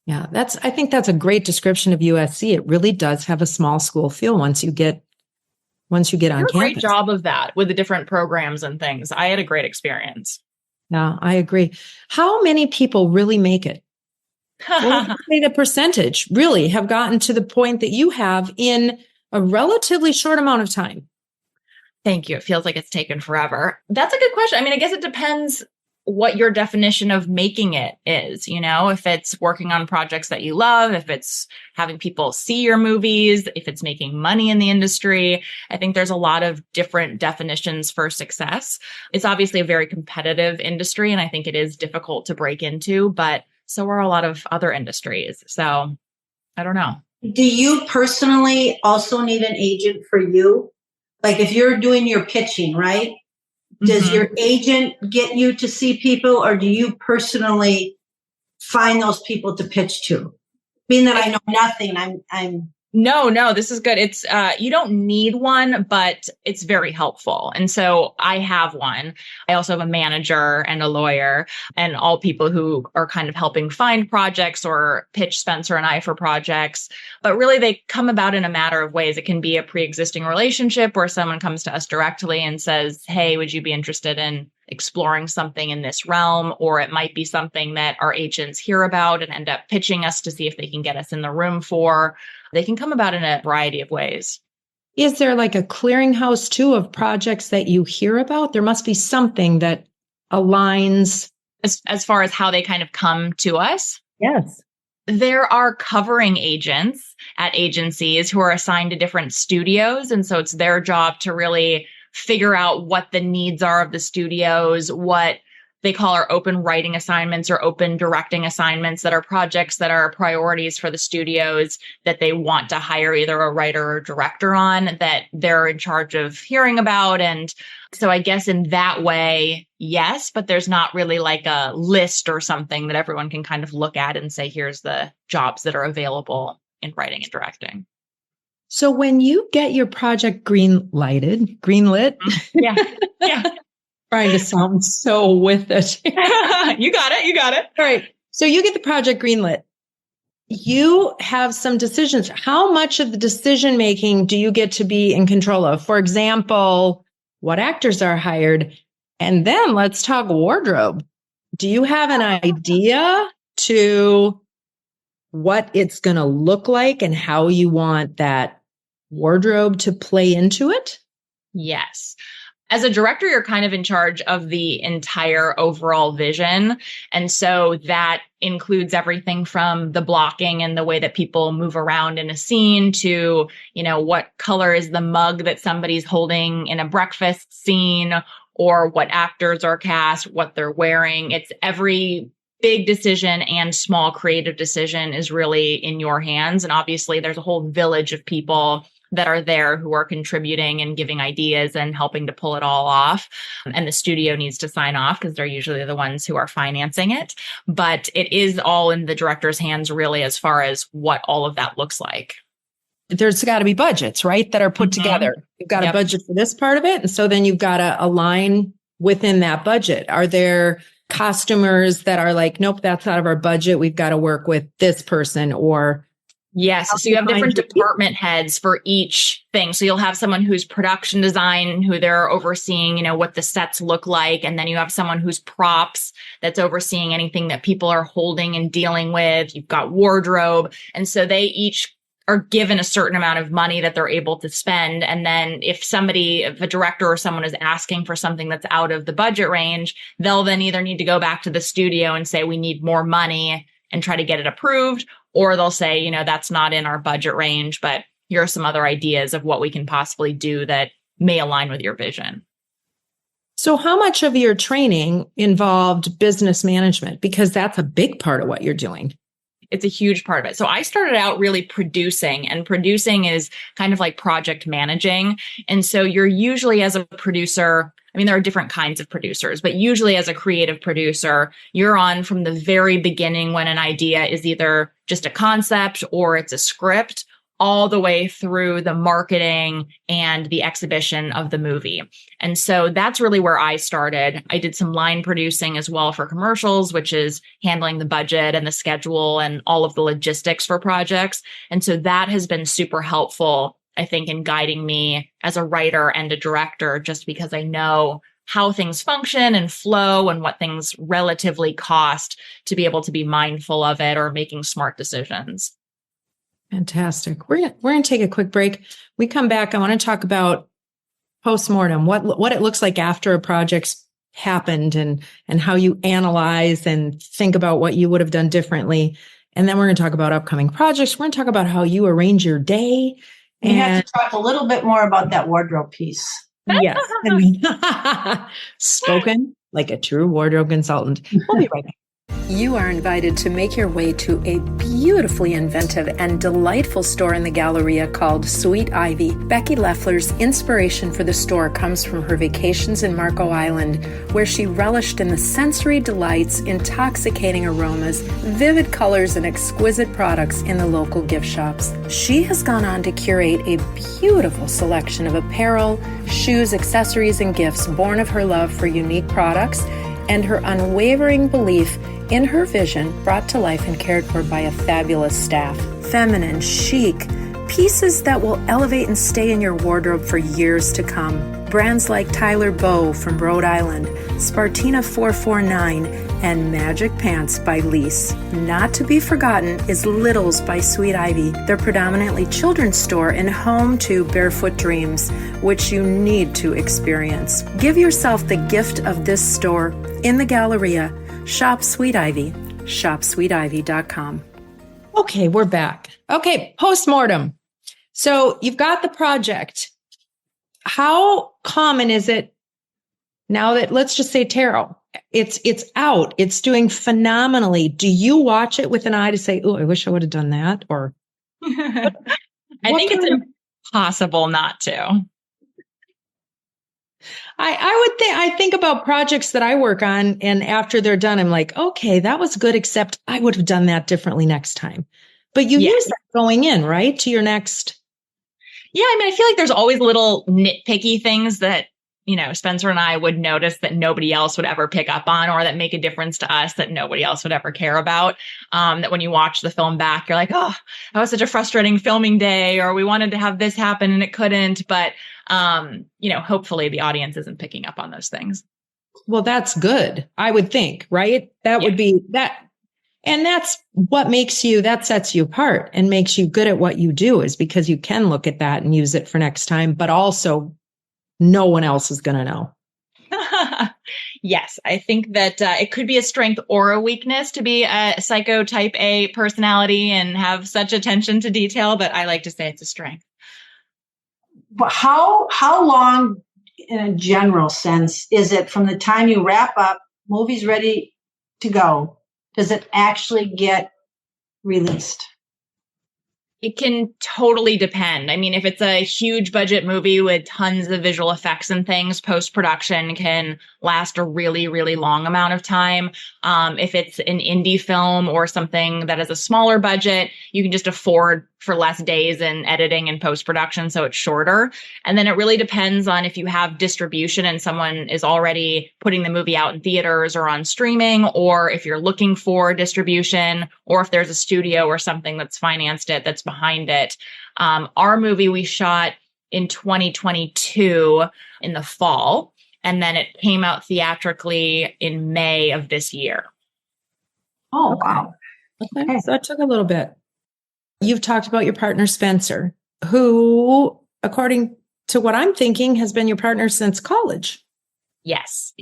Speaker 2: Yeah, I think that's a great description of USC. It really does have a small school feel once you get on campus.
Speaker 4: Great job of that with the different programs and things. I had a great experience.
Speaker 2: Yeah, I agree. How many people really make it? What would you say the percentage really have gotten to the point that you have in a relatively short amount of time?
Speaker 4: Thank you. It feels like it's taken forever. That's a good question. I mean, I guess it depends what your definition of making it is, if it's working on projects that you love, if it's having people see your movies, if it's making money in the industry. I think there's a lot of different definitions for success. It's obviously a very competitive industry, and I think it is difficult to break into, but so are a lot of other industries. So I don't know.
Speaker 3: Do you personally also need an agent for you? Like if you're doing your pitching, right? Does your agent get you to see people, or do you personally find those people to pitch to? Being that I know nothing, I'm
Speaker 4: No, this is good. It's, you don't need one, but it's very helpful. And so I have one. I also have a manager and a lawyer and all people who are kind of helping find projects or pitch Spencer and I for projects. But really they come about in a matter of ways. It can be a pre-existing relationship where someone comes to us directly and says, hey, would you be interested in exploring something in this realm? Or it might be something that our agents hear about and end up pitching us to see if they can get us in the room for. They can come about in a variety of ways.
Speaker 2: Is there like a clearinghouse too of projects that you hear about? There must be something that aligns.
Speaker 4: As far as how they kind of come to us?
Speaker 2: Yes.
Speaker 4: There are covering agents at agencies who are assigned to different studios. And so it's their job to really figure out what the needs are of the studios, what they call our open writing assignments or open directing assignments that are projects that are priorities for the studios that they want to hire either a writer or director on that they're in charge of hearing about. And so I guess in that way, yes, but there's not really like a list or something that everyone can kind of look at and say, here's the jobs that are available in writing and directing.
Speaker 2: So when you get your project greenlit,
Speaker 4: yeah.
Speaker 2: Trying to sound so with it.
Speaker 4: You got it.
Speaker 2: All right. So you get the project greenlit. You have some decisions. How much of the decision making do you get to be in control of? For example, what actors are hired? And then let's talk wardrobe. Do you have an idea to what it's going to look like and how you want that wardrobe to play into it?
Speaker 4: Yes. As a director, you're kind of in charge of the entire overall vision. And so that includes everything from the blocking and the way that people move around in a scene to, what color is the mug that somebody's holding in a breakfast scene, or what actors are cast, what they're wearing. It's every big decision and small creative decision is really in your hands. And obviously there's a whole village of people that are there who are contributing and giving ideas and helping to pull it all off. And the studio needs to sign off because they're usually the ones who are financing it. But it is all in the director's hands, really, as far as what all of that looks like.
Speaker 2: There's got to be budgets, right, that are put together. You've got a budget for this part of it. And so then you've got to align within that budget. Are there costumers that are like, nope, that's out of our budget. We've got to work with this person? Or
Speaker 4: yes. So you have different department heads for each thing. So you'll have someone who's production design, who they're overseeing, what the sets look like. And then you have someone who's props that's overseeing anything that people are holding and dealing with. You've got wardrobe. And so they each are given a certain amount of money that they're able to spend. And then if a director or someone is asking for something that's out of the budget range, they'll then either need to go back to the studio and say, we need more money and try to get it approved. Or they'll say, that's not in our budget range, but here are some other ideas of what we can possibly do that may align with your vision.
Speaker 2: So how much of your training involved business management? Because that's a big part of what you're doing.
Speaker 4: It's a huge part of it. So I started out really producing, and producing is kind of like project managing. And so you're usually, as a producer, there are different kinds of producers, but usually as a creative producer, you're on from the very beginning when an idea is either just a concept or it's a script, all the way through the marketing and the exhibition of the movie. And so that's really where I started. I did some line producing as well for commercials, which is handling the budget and the schedule and all of the logistics for projects. And so that has been super helpful, I think, in guiding me as a writer and a director, just because I know how things function and flow and what things relatively cost to be able to be mindful of it or making smart decisions.
Speaker 2: Fantastic. We're going to take a quick break. We come back. I want to talk about postmortem, what it looks like after a project's happened and how you analyze and think about what you would have done differently. And then we're going to talk about upcoming projects. We're going to talk about how you arrange your day.
Speaker 3: We have to talk a little bit more about that wardrobe piece.
Speaker 2: Yes. Spoken like a true wardrobe consultant. We'll be right back.
Speaker 1: You are invited to make your way to a beautifully inventive and delightful store in the Galleria called Sweet Ivy. Becky Leffler's inspiration for the store comes from her vacations in Marco Island, where she relished in the sensory delights, intoxicating aromas, vivid colors, and exquisite products in the local gift shops. She has gone on to curate a beautiful selection of apparel, shoes, accessories, and gifts born of her love for unique products and her unwavering belief in her vision, brought to life and cared for by a fabulous staff. Feminine, chic, pieces that will elevate and stay in your wardrobe for years to come. Brands like Tyler Bow from Rhode Island, Spartina 449, and Magic Pants by Lise. Not to be forgotten is Littles by Sweet Ivy, their predominantly children's store and home to Barefoot Dreams, which you need to experience. Give yourself the gift of this store in the Galleria. Shop Sweet Ivy. ShopSweetIvy.com.
Speaker 2: Okay, we're back. Okay, postmortem. So you've got the project. How common is it now that, let's just say, tarot, it's out, it's doing phenomenally. Do you watch it with an eye to say, oh, I wish I would have done that? Or
Speaker 4: I think it's impossible not to.
Speaker 2: I think about projects that I work on, and after they're done, I'm like, okay, that was good, except I would have done that differently next time. But you use that going in, right, to your next.
Speaker 4: Yeah, I feel like there's always little nitpicky things that, Spencer and I would notice that nobody else would ever pick up on, or that make a difference to us that nobody else would ever care about. That when you watch the film back, you're like, oh, that was such a frustrating filming day, or we wanted to have this happen and it couldn't. But, hopefully the audience isn't picking up on those things.
Speaker 2: Well, that's good, I would think, right? That would be that. And that's what that sets you apart and makes you good at what you do, is because you can look at that and use it for next time, but also no one else is going to know.
Speaker 4: Yes, I think that it could be a strength or a weakness to be a psycho type A personality and have such attention to detail, but I like to say it's a strength.
Speaker 3: But how long, in a general sense, is it from the time you wrap up, movie's ready to go, does it actually get released?
Speaker 4: It can totally depend. I mean, if it's a huge budget movie with tons of visual effects and things, post-production can last a really, really long amount of time. If it's an indie film or something that has a smaller budget, you can just afford for less days in editing and post-production, so it's shorter. And then it really depends on if you have distribution and someone is already putting the movie out in theaters or on streaming, or if you're looking for distribution, or if there's a studio or something that's financed it, that's behind it. Our movie we shot in 2022 in the fall, and then it came out theatrically in May of this year.
Speaker 3: Oh, wow.
Speaker 2: Okay. So it took a little bit. You've talked about your partner, Spencer, who, according to what I'm thinking, has been your partner since college.
Speaker 4: Yes.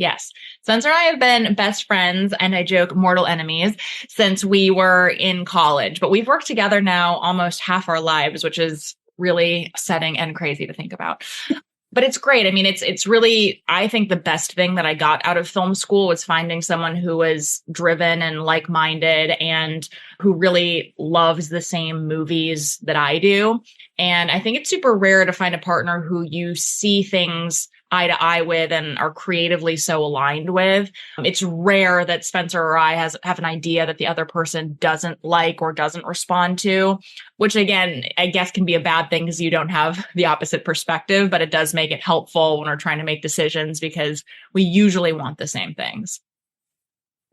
Speaker 4: Spencer and I have been best friends, and I joke mortal enemies, since we were in college. But we've worked together now almost half our lives, which is really upsetting and crazy to think about. But it's great. I mean, it's really, I think the best thing that I got out of film school was finding someone who was driven and like-minded and who really loves the same movies that I do. And I think it's super rare to find a partner who you see things eye to eye with and are creatively so aligned with. It's rare that Spencer or I have an idea that the other person doesn't like or doesn't respond to, which again, I guess can be a bad thing because you don't have the opposite perspective, but it does make it helpful when we're trying to make decisions because we usually want the same things.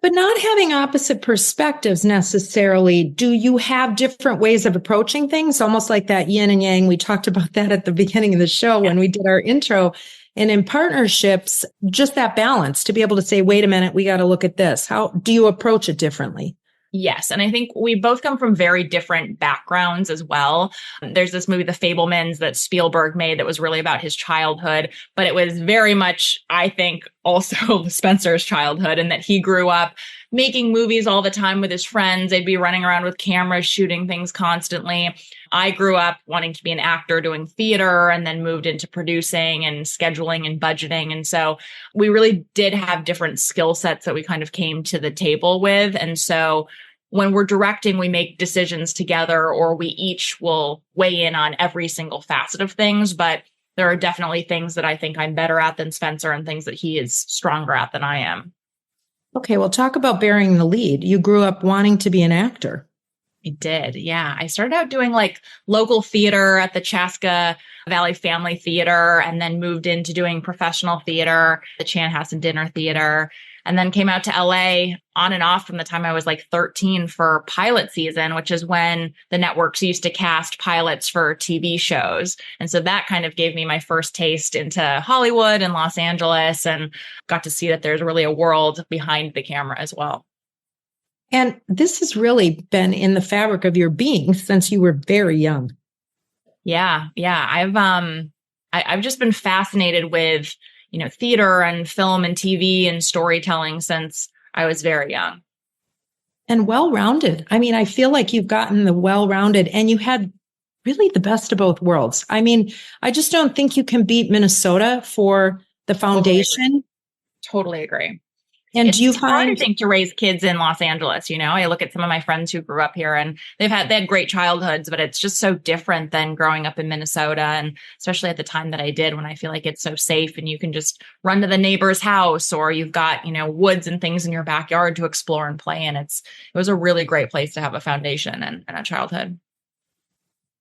Speaker 2: But not having opposite perspectives necessarily, do you have different ways of approaching things? Almost like that yin and yang. We talked about that at the beginning of the show when we did our intro. And in partnerships, just that balance to be able to say, wait a minute, we got to look at this. How do you approach it differently?
Speaker 4: Yes. And I think we both come from very different backgrounds as well. There's this movie, The Fabelmans, that Spielberg made that was really about his childhood, but it was very much, I think, also Spencer's childhood, and that he grew up making movies all the time with his friends. They'd be running around with cameras, shooting things constantly. I grew up wanting to be an actor, doing theater, and then moved into producing and scheduling and budgeting. And so we really did have different skill sets that we kind of came to the table with. And so when we're directing, we make decisions together, or we each will weigh in on every single facet of things. But there are definitely things that I think I'm better at than Spencer and things that he is stronger at than I am.
Speaker 2: Okay, well, talk about bearing the lead. You grew up wanting to be an actor.
Speaker 4: I did. Yeah. I started out doing like local theater at the Chaska Valley Family Theater, and then moved into doing professional theater, the Chanhassen Dinner Theater, and then came out to LA on and off from the time I was like 13 for pilot season, which is when the networks used to cast pilots for TV shows. And so that kind of gave me my first taste into Hollywood and Los Angeles, and got to see that there's really a world behind the camera as well.
Speaker 2: And this has really been in the fabric of your being since you were very young.
Speaker 4: Yeah. I've just been fascinated with, theater and film and TV and storytelling since I was very young.
Speaker 2: And well-rounded. I mean, I feel like you've gotten the well-rounded, and you had really the best of both worlds. I mean, I just don't think you can beat Minnesota for the foundation.
Speaker 4: Totally agree.
Speaker 2: And do you
Speaker 4: hard,
Speaker 2: find,
Speaker 4: I think, to raise kids in Los Angeles? I look at some of my friends who grew up here, and they had great childhoods, but it's just so different than growing up in Minnesota. And especially at the time that I did, when I feel like it's so safe and you can just run to the neighbor's house, or you've got, woods and things in your backyard to explore and play in. It was a really great place to have a foundation and a childhood.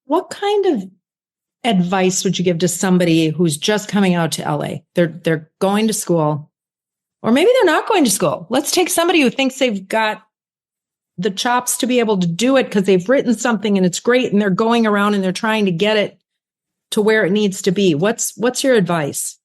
Speaker 2: what kind of advice would you give to somebody who's just coming out to LA? They're going to school. Or maybe they're not going to school. Let's take somebody who thinks they've got the chops to be able to do it because they've written something and it's great, and they're going around and they're trying to get it to where it needs to be. What's your advice?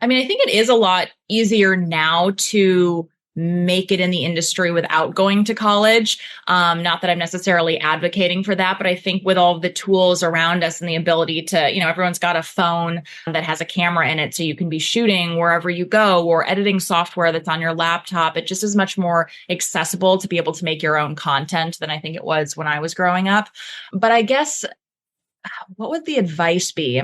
Speaker 4: I mean, I think it is a lot easier now to make it in the industry without going to college. Not that I'm necessarily advocating for that, but I think with all of the tools around us and the ability to, everyone's got a phone that has a camera in it, so you can be shooting wherever you go, or editing software that's on your laptop. It just is much more accessible to be able to make your own content than I think it was when I was growing up. But I guess, what would the advice be?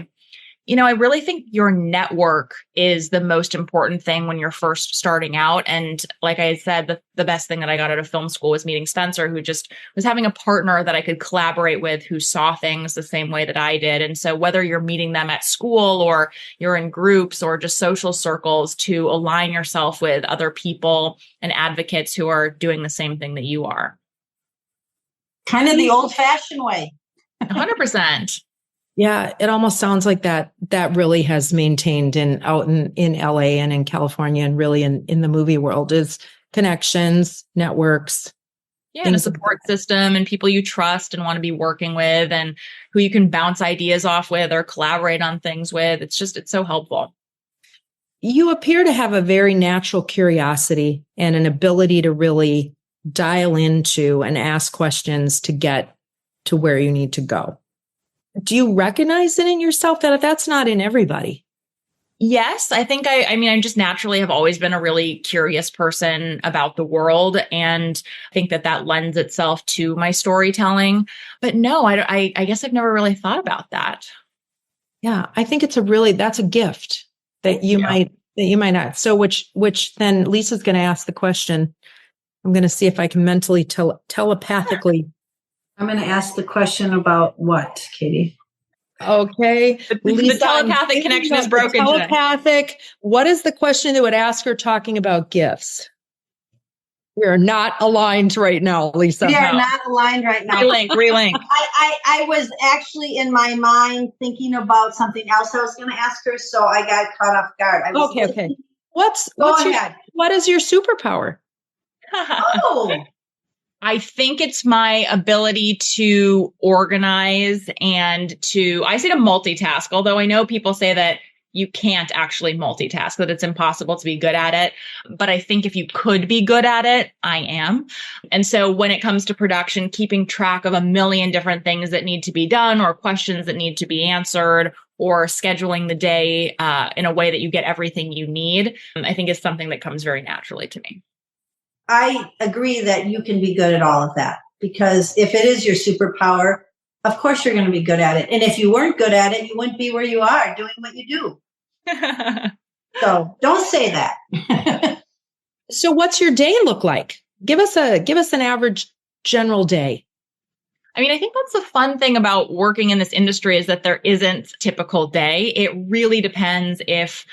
Speaker 4: I really think your network is the most important thing when you're first starting out. And like I said, the best thing that I got out of film school was meeting Spencer, who just was having a partner that I could collaborate with, who saw things the same way that I did. And so whether you're meeting them at school or you're in groups or just social circles, to align yourself with other people and advocates who are doing the same thing that you are.
Speaker 3: Kind of the old-fashioned way.
Speaker 4: 100%.
Speaker 2: Yeah, it almost sounds like that really has maintained out in LA and in California and really in the movie world is connections, networks.
Speaker 4: Yeah, and a support system and people you trust and want to be working with and who you can bounce ideas off with or collaborate on things with. It's so helpful.
Speaker 2: You appear to have a very natural curiosity and an ability to really dial into and ask questions to get to where you need to go. Do you recognize it in yourself that that's not in everybody?
Speaker 4: Yes, I think I just naturally have always been a really curious person about the world. And I think that lends itself to my storytelling. But no, I guess I've never really thought about that.
Speaker 2: Yeah, I think that's a gift that you might not. So which then Lisa's going to ask the question. I'm going to see if I can mentally telepathically.
Speaker 3: I'm going to ask the question about what, Katie?
Speaker 2: Okay.
Speaker 4: The telepathic connection is broken.
Speaker 2: Telepathic. Today. What is the question that would ask her talking about gifts? We are not aligned right now, Lisa.
Speaker 3: We are not aligned right now.
Speaker 4: Relink.
Speaker 3: I was actually in my mind thinking about something else I was going to ask her, so I got caught off guard.
Speaker 2: Okay. What is your superpower?
Speaker 3: Oh.
Speaker 4: I think it's my ability to organize and I say to multitask, although I know people say that you can't actually multitask, that it's impossible to be good at it. But I think if you could be good at it, I am. And so when it comes to production, keeping track of a million different things that need to be done or questions that need to be answered or scheduling the day in a way that you get everything you need, I think is something that comes very naturally to me.
Speaker 3: I agree that you can be good at all of that, because if it is your superpower, of course you're going to be good at it. And if you weren't good at it, you wouldn't be where you are doing what you do. So don't say that.
Speaker 2: So what's your day look like? Give us an average general day.
Speaker 4: I mean, I think that's the fun thing about working in this industry is that there isn't a typical day. It really depends if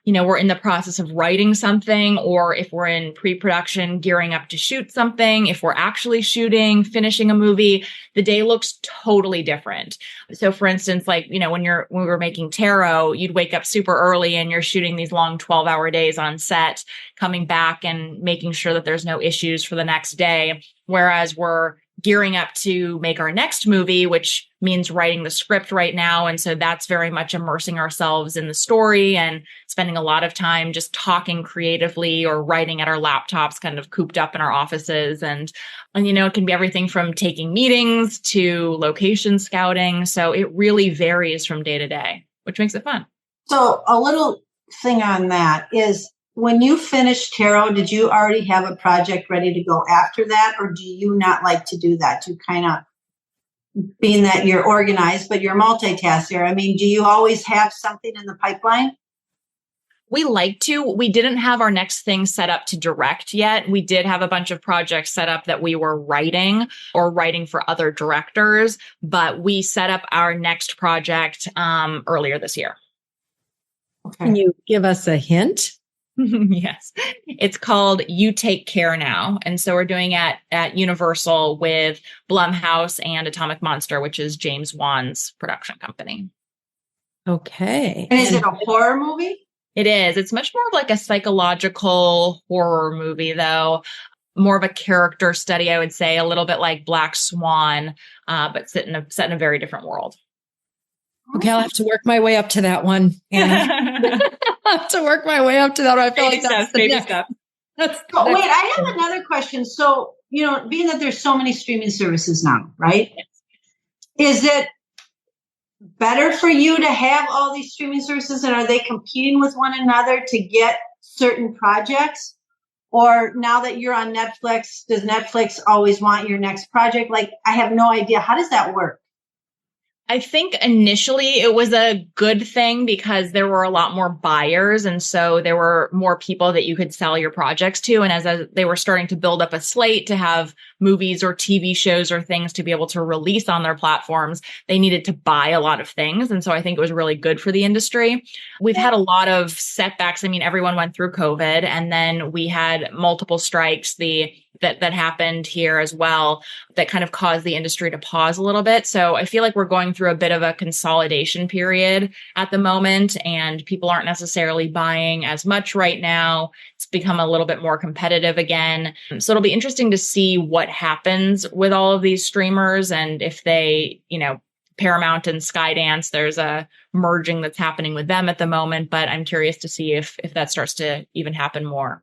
Speaker 4: we're in the process of writing something, or if we're in pre-production gearing up to shoot something, if we're actually shooting, finishing a movie, the day looks totally different. So for instance, like, when we were making Tarot, you'd wake up super early and you're shooting these long 12-hour days on set, coming back and making sure that there's no issues for the next day. Whereas we're gearing up to make our next movie, which means writing the script right now. And so that's very much immersing ourselves in the story and spending a lot of time just talking creatively or writing at our laptops, kind of cooped up in our offices. And it can be everything from taking meetings to location scouting. So it really varies from day to day, which makes it fun.
Speaker 3: So a little thing on that is, when you finished Tarot, did you already have a project ready to go after that? Or do you not like to do that? To kind of, being that you're organized, but you're a multitasker. I mean, do you always have something in the pipeline?
Speaker 4: We like to. We didn't have our next thing set up to direct yet. We did have a bunch of projects set up that we were writing for other directors, but we set up our next project earlier this year.
Speaker 2: Okay. Can you give us a hint?
Speaker 4: Yes. It's called You Take Care Now. And so we're doing it at Universal with Blumhouse and Atomic Monster, which is James Wan's production company.
Speaker 2: Okay.
Speaker 3: And is it a horror movie?
Speaker 4: It is. It's much more of like a psychological horror movie, though. More of a character study, I would say, a little bit like Black Swan, but set in a very different world.
Speaker 2: Okay, I'll have to work my way up to that one, Anna. I'll have to work my way up to that one. I feel like that's
Speaker 4: baby stuff.
Speaker 3: Wait, I have another question. So, being that there's so many streaming services now, right? Is it better for you to have all these streaming services, and are they competing with one another to get certain projects? Or now that you're on Netflix, does Netflix always want your next project? Like, I have no idea. How does that work?
Speaker 4: I think initially it was a good thing because there were a lot more buyers. And so there were more people that you could sell your projects to. And as they were starting to build up a slate to have movies or TV shows or things to be able to release on their platforms, they needed to buy a lot of things. And so I think it was really good for the industry. We've had a lot of setbacks. I mean, everyone went through COVID, and then we had multiple strikes that happened here as well that kind of caused the industry to pause a little bit. So I feel like we're going through a bit of a consolidation period at the moment, and people aren't necessarily buying as much right now. It's become a little bit more competitive again. So it'll be interesting to see what happens with all of these streamers, and if they, Paramount and Skydance, there's a merging that's happening with them at the moment, but I'm curious to see if that starts to even happen more.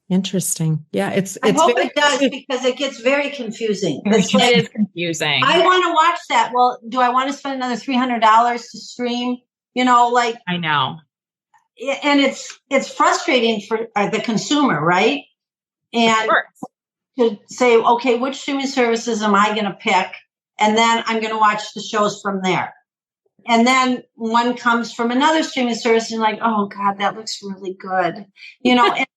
Speaker 2: Interesting. Yeah,
Speaker 3: I hope it does, because it gets very confusing.
Speaker 4: It is confusing.
Speaker 3: I want to watch that. Well, do I want to spend another $300 to stream?
Speaker 4: I know.
Speaker 3: And it's frustrating for the consumer, right? And to say, okay, which streaming services am I going to pick? And then I'm going to watch the shows from there. And then one comes from another streaming service, and like, oh God, that looks really good. And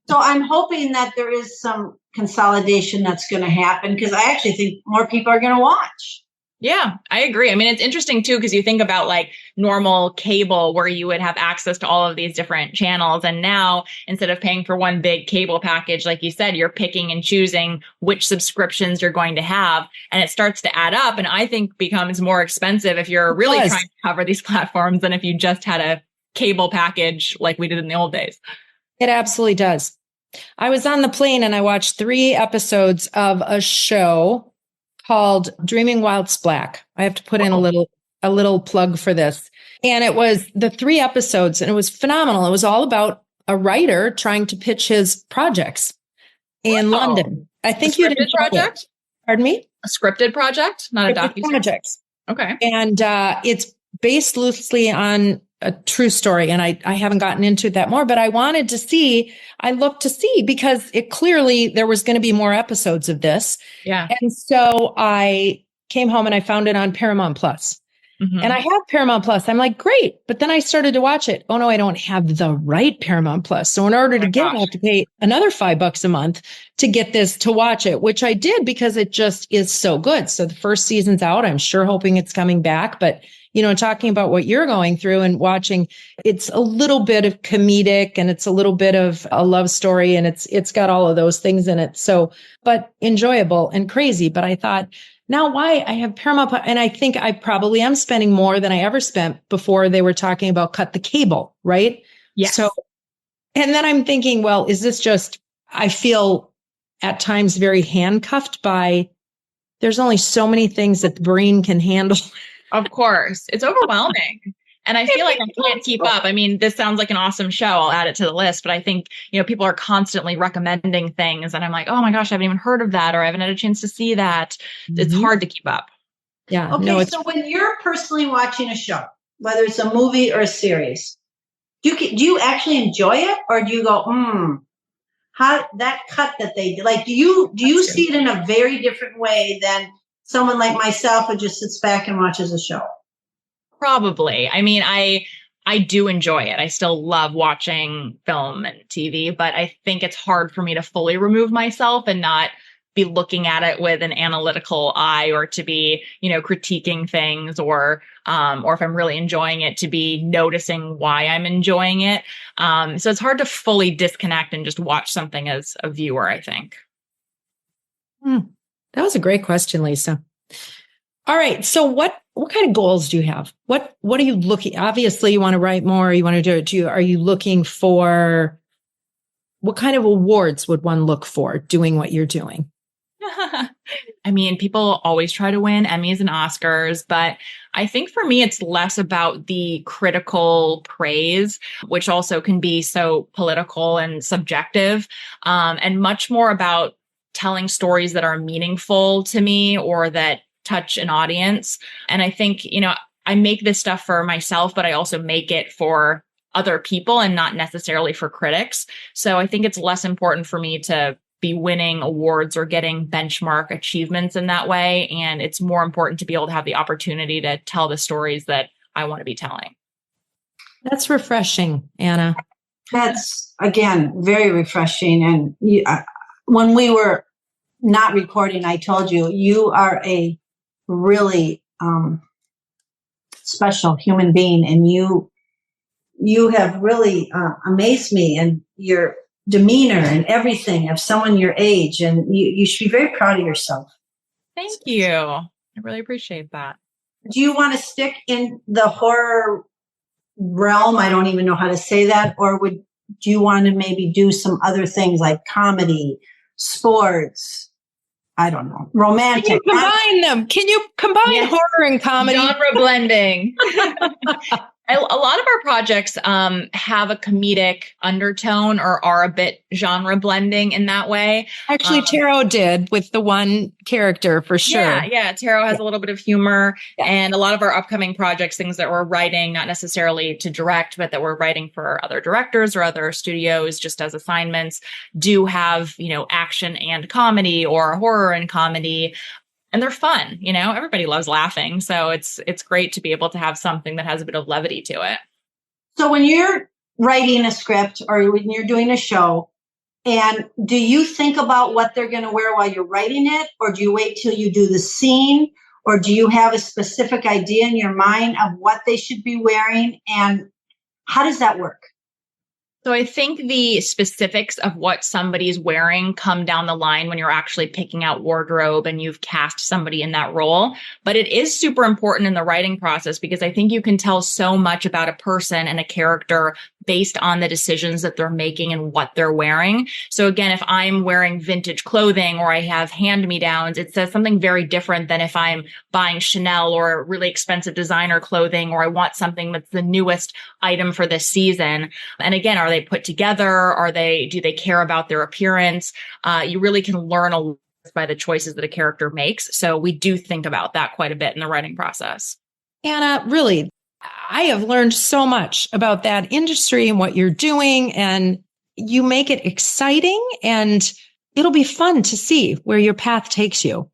Speaker 3: so I'm hoping that there is some consolidation that's going to happen, because I actually think more people are going to watch.
Speaker 4: Yeah, I agree. I mean, it's interesting too, because you think about like normal cable where you would have access to all of these different channels. And now, instead of paying for one big cable package, like you said, you're picking and choosing which subscriptions you're going to have. And it starts to add up, and I think becomes more expensive if you're really trying to cover these platforms than if you just had a cable package like we did in the old days.
Speaker 2: It absolutely does. I was on the plane and I watched 3 episodes of a show called Dreaming Whilst Black. I have to put in a little plug for this. And it was the 3 episodes, and it was phenomenal. It was all about a writer trying to pitch his projects in London. I think you'd enjoy project? It. Pardon me?
Speaker 4: A scripted project, not a docuseries
Speaker 2: project.
Speaker 4: Okay.
Speaker 2: And it's based loosely on a true story. And I haven't gotten into that more, but I looked to see, because it clearly there was going to be more episodes of this.
Speaker 4: Yeah.
Speaker 2: And so I came home and I found it on Paramount Plus. Mm-hmm. And I have Paramount Plus. I'm like, great. But then I started to watch it. Oh no, I don't have the right Paramount Plus. So in order to get it, I have to pay another $5 a month to get this, to watch it, which I did because it just is so good. So the first season's out. I'm sure hoping it's coming back, but talking about what you're going through and watching, it's a little bit of comedic and it's a little bit of a love story, and it's got all of those things in it. So, but enjoyable and crazy. But I thought, now why I have Paramount, and I think I probably am spending more than I ever spent before they were talking about cut the cable, right?
Speaker 4: Yes.
Speaker 2: So, and then I'm thinking, well, is this just, I feel at times very handcuffed by, there's only so many things that the brain can handle.
Speaker 4: Of course. It's overwhelming. And I feel like I can't keep up. I mean, this sounds like an awesome show. I'll add it to the list. But I think, people are constantly recommending things. And I'm like, oh my gosh, I haven't even heard of that, or I haven't had a chance to see that. Mm-hmm. It's hard to keep up.
Speaker 2: Yeah.
Speaker 3: Okay. So when you're personally watching a show, whether it's a movie or a series, do you actually enjoy it? Or do you go, how that cut that they did? Like, do you see it in a very different way than someone like myself who just sits back and watches a show?
Speaker 4: Probably. I mean, I do enjoy it. I still love watching film and TV, but I think it's hard for me to fully remove myself and not be looking at it with an analytical eye, or to be, critiquing things, or if I'm really enjoying it, to be noticing why I'm enjoying it. So it's hard to fully disconnect and just watch something as a viewer, I think.
Speaker 2: That was a great question, Lisa. All right. So what kind of goals do you have? What are you looking? Obviously, you want to write more. You want to do it. Are you looking for, what kind of awards would one look for doing what you're doing?
Speaker 4: I mean, people always try to win Emmys and Oscars, but I think for me, it's less about the critical praise, which also can be so political and subjective, and much more about telling stories that are meaningful to me or that touch an audience. And I think, I make this stuff for myself, but I also make it for other people and not necessarily for critics. So I think it's less important for me to be winning awards or getting benchmark achievements in that way. And it's more important to be able to have the opportunity to tell the stories that I want to be telling.
Speaker 2: That's refreshing, Anna.
Speaker 3: That's, again, very refreshing. And when we were not recording, I told you, you are a really special human being, and you have really amazed me, and your demeanor and everything of someone your age, and you should be very proud of yourself.
Speaker 4: Thank you. I really appreciate that.
Speaker 3: Do you want to stick in the horror realm? I don't even know how to say that. Or do you want to maybe do some other things like comedy, sports? I don't know. Romantic.
Speaker 2: Can you combine them? Can you combine horror and comedy?
Speaker 4: Genre blending. A lot of our projects have a comedic undertone or are a bit genre blending in that way.
Speaker 2: Actually, Taro did with the one character for sure.
Speaker 4: Yeah. Taro has a little bit of humor, and a lot of our upcoming projects, things that we're writing, not necessarily to direct, but that we're writing for other directors or other studios just as assignments, do have, action and comedy or horror and comedy. And they're fun, everybody loves laughing. So it's great to be able to have something that has a bit of levity to it.
Speaker 3: So when you're writing a script or when you're doing a show, and do you think about what they're going to wear while you're writing it? Or do you wait till you do the scene? Or do you have a specific idea in your mind of what they should be wearing? And how does that work?
Speaker 4: So I think the specifics of what somebody's wearing come down the line when you're actually picking out wardrobe and you've cast somebody in that role. But it is super important in the writing process because I think you can tell so much about a person and a character based on the decisions that they're making and what they're wearing. So again, if I'm wearing vintage clothing or I have hand-me-downs, it says something very different than if I'm buying Chanel or really expensive designer clothing, or I want something that's the newest item for this season. And again, are they put together? Do they care about their appearance? You really can learn a lot by the choices that a character makes. So we do think about that quite a bit in the writing process.
Speaker 2: Anna, really, I have learned so much about that industry and what you're doing, and you make it exciting, and it'll be fun to see where your path takes you.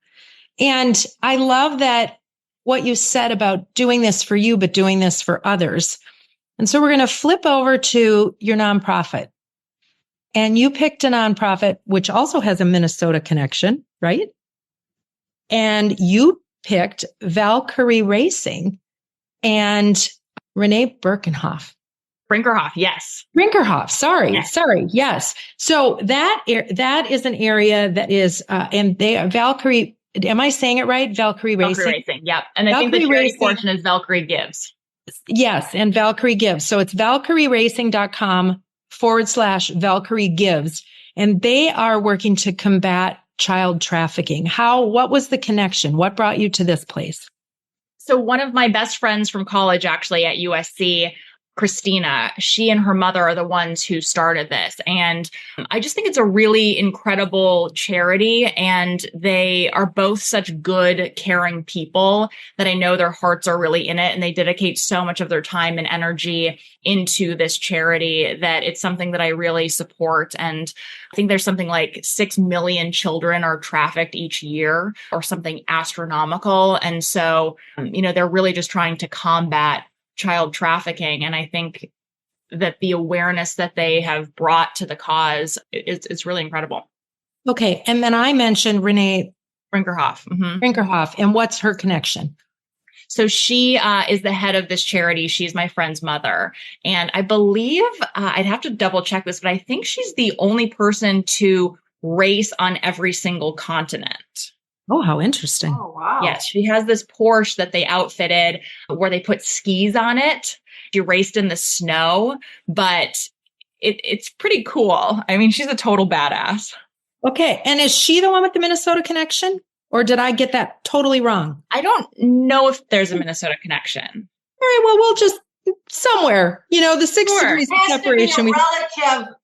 Speaker 2: And I love that what you said about doing this for you, but doing this for others. And so we're going to flip over to your nonprofit. And you picked a nonprofit, which also has a Minnesota connection, right? And you picked Valkyrie Racing and Renee Brinkerhoff.
Speaker 4: Yes.
Speaker 2: Brinkerhoff. Sorry. Yes. So that is an area that is, and they are Valkyrie. Am I saying it right? Valkyrie Racing.
Speaker 4: Yep. And I think the charity portion is Valkyrie Gives.
Speaker 2: Yes. And Valkyrie Gives. So it's valkyrieracing.com/Valkyrie Gives. And they are working to combat child trafficking. What was the connection? What brought you to this place?
Speaker 4: So one of my best friends from college, actually at USC, Christina, she and her mother are the ones who started this. And I just think it's a really incredible charity. And they are both such good, caring people that I know their hearts are really in it. And they dedicate so much of their time and energy into this charity that it's something that I really support. And I think there's something like 6 million children are trafficked each year or something astronomical. And so, they're really just trying to combat child trafficking. And I think that the awareness that they have brought to the cause is really incredible.
Speaker 2: Okay. And then I mentioned Renee
Speaker 4: Brinkerhoff. Mm-hmm.
Speaker 2: Brinkerhoff. And what's her connection?
Speaker 4: So she is the head of this charity. She's my friend's mother. And I believe, I'd have to double check this, but I think she's the only person to race on every single continent.
Speaker 2: Oh, how interesting.
Speaker 3: Oh, wow.
Speaker 4: Yes, she has this Porsche that they outfitted where they put skis on it. She raced in the snow, but it's pretty cool. I mean, she's a total badass.
Speaker 2: Okay. And is she the one with the Minnesota connection? Or did I get that totally wrong?
Speaker 4: I don't know if there's a Minnesota connection.
Speaker 2: All right. Well, we'll just somewhere, the 6 degrees of separation.
Speaker 3: Relative,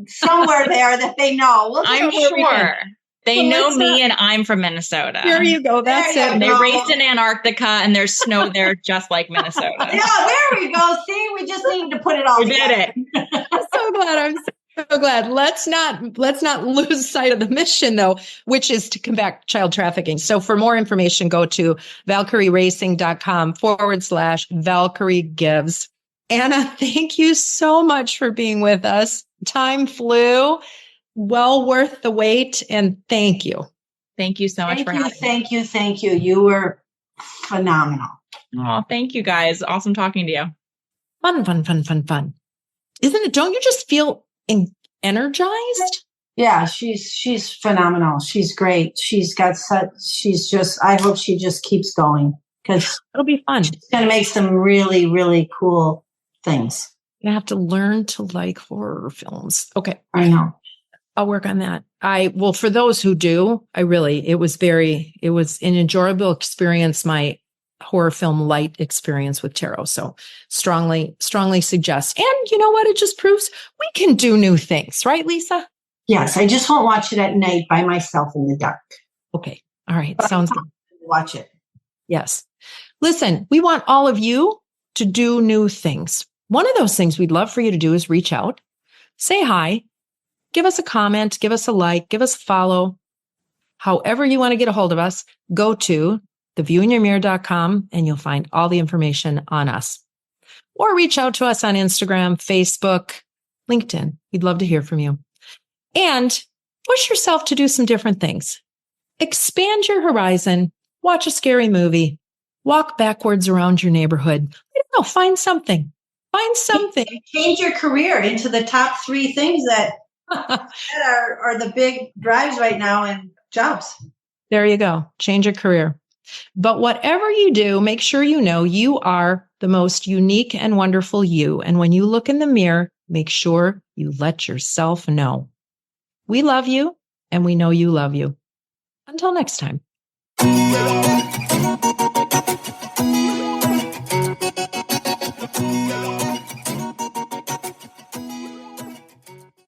Speaker 3: somewhere there that they know.
Speaker 4: I'm sure. They know me and I'm from Minnesota.
Speaker 2: There you go. That's it.
Speaker 4: And they raced in Antarctica and there's snow there just like Minnesota.
Speaker 3: Yeah, there we go. See, we just needed to put it all together.
Speaker 4: We did it.
Speaker 2: I'm so glad. So glad. Let's not lose sight of the mission, though, which is to combat child trafficking. So for more information, go to valkyrieracing.com/Valkyrie Gives. Anna, thank you so much for being with us. Time flew. Well worth the wait. And thank you.
Speaker 4: Thank you so much for having me.
Speaker 3: Thank you. You were phenomenal.
Speaker 4: Oh, thank you guys. Awesome talking to you.
Speaker 2: Fun. Isn't it? Don't you just feel energized?
Speaker 3: Yeah, she's phenomenal. She's great. I hope she just keeps going because
Speaker 2: It'll be fun.
Speaker 3: She's going to make some really, really cool things.
Speaker 2: You have to learn to like horror films. Okay.
Speaker 3: I know.
Speaker 2: I'll work on that. For those who do, it was an enjoyable experience. My horror film light experience with tarot. So strongly suggest. And you know what? It just proves we can do new things, right, Lisa?
Speaker 3: Yes. I just won't watch it at night by myself in the dark.
Speaker 2: Okay. All right. Sounds good.
Speaker 3: Watch it.
Speaker 2: Yes. Listen, we want all of you to do new things. One of those things we'd love for you to do is reach out, say hi, give us a comment, give us a like, give us a follow. However you want to get a hold of us, go to theviewinyourmirror.com and you'll find all the information on us. Or reach out to us on Instagram, Facebook, LinkedIn. We'd love to hear from you. And push yourself to do some different things. Expand your horizon, watch a scary movie, walk backwards around your neighborhood. I don't know, find something.
Speaker 3: Change your career into the top 3 things that are the big drives right now in jobs.
Speaker 2: There you go. Change your career. But whatever you do, make sure you know you are the most unique and wonderful you. And when you look in the mirror, make sure you let yourself know. We love you, and we know you love you. Until next time.